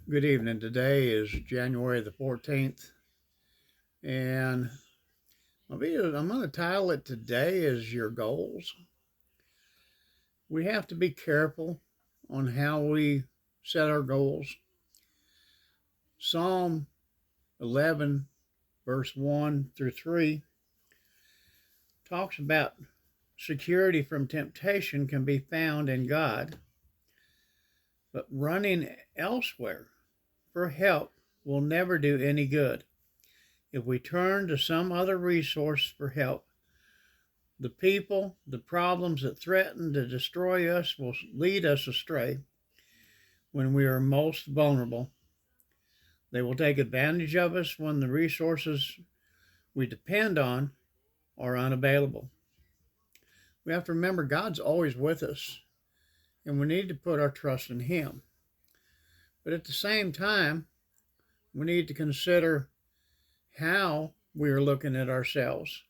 Good evening. Today is January the 14th, and I'm going to title it Today is Your Goals. We have to be careful on how we set our goals. Psalm 11, verse 1 through 3, talks about security from temptation can be found in God, but running elsewhere for help will never do any good. If we turn to some other resource for help, the people, the problems that threaten to destroy us will lead us astray when we are most vulnerable. They will take advantage of us when the resources we depend on are unavailable. We have to remember God's always with us, and we need to put our trust in Him. But at the same time, we need to consider how we are looking at ourselves.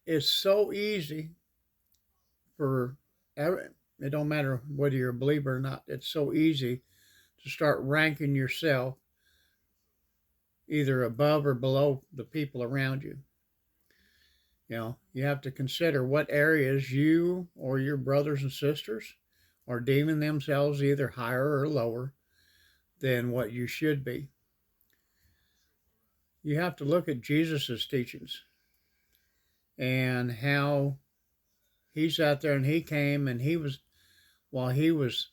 It's so easy for it don't matter whether you're a believer or not, it's so easy to start ranking yourself either above or below the people around you. You have to consider what areas you or your brothers and sisters are deeming themselves either higher or lower than what you should be. You have to look at Jesus's teachings and how he's out there and he came and while he was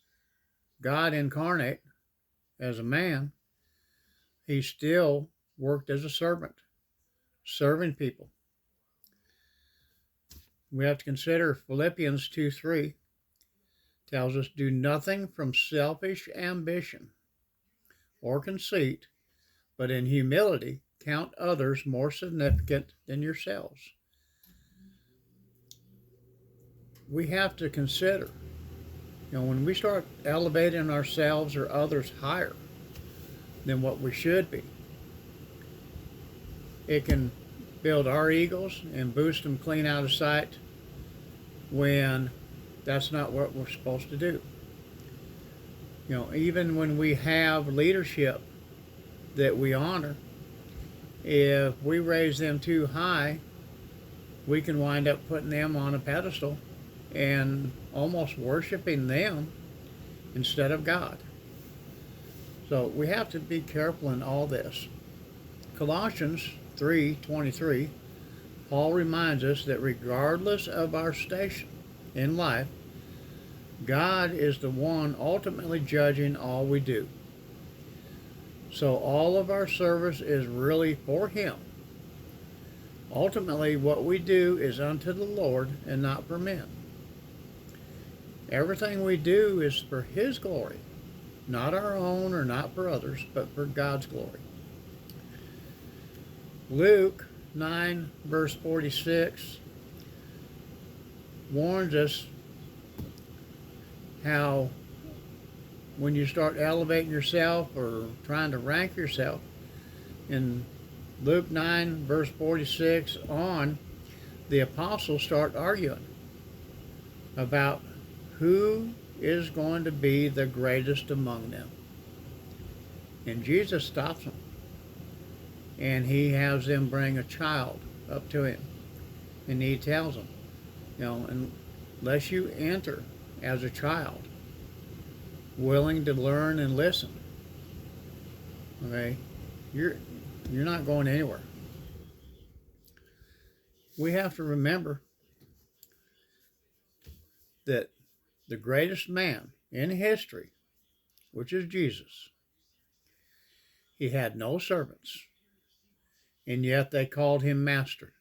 God incarnate as a man, he still worked as a servant, serving people. We have to consider Philippians 2:3 tells us, do nothing from selfish ambition or conceit, but in humility count others more significant than yourselves. We have to consider, when we start elevating ourselves or others higher than what we should be, it can build our egos and boost them clean out of sight when that's not what we're supposed to do. Even when we have leadership that we honor, if we raise them too high, we can wind up putting them on a pedestal and almost worshiping them instead of God. So we have to be careful in all this. Colossians 3:23, Paul reminds us that regardless of our station in life, God is the one ultimately judging all we do. So all of our service is really for Him. Ultimately, what we do is unto the Lord and not for men. Everything we do is for His glory, not our own or not for others, but for God's glory. Luke 9, verse 46 warns us how when you start elevating yourself or trying to rank yourself, in Luke 9, verse 46 on, the apostles start arguing about who is going to be the greatest among them. And Jesus stops them, and He has them bring a child up to Him. And He tells them, unless you enter as a child, willing to learn and listen, okay, you're not going anywhere. We have to remember that the greatest man in history, which is Jesus, He had no servants, and yet they called Him master.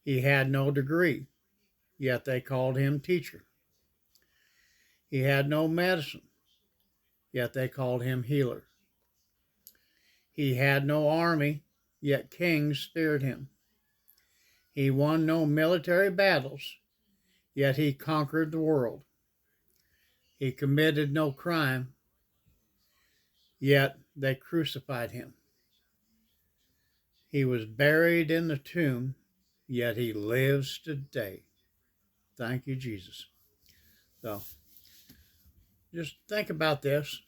He had no degree, yet they called Him teacher. He had no medicine, yet they called Him healer. He had no army, yet kings feared Him. He won no military battles, yet He conquered the world. He committed no crime, yet they crucified Him. He was buried in the tomb, yet He lives today. Thank you, Jesus. So just think about this.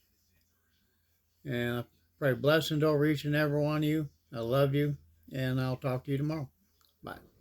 And I pray blessings over each and every one of you. I love you, and I'll talk to you tomorrow. Bye.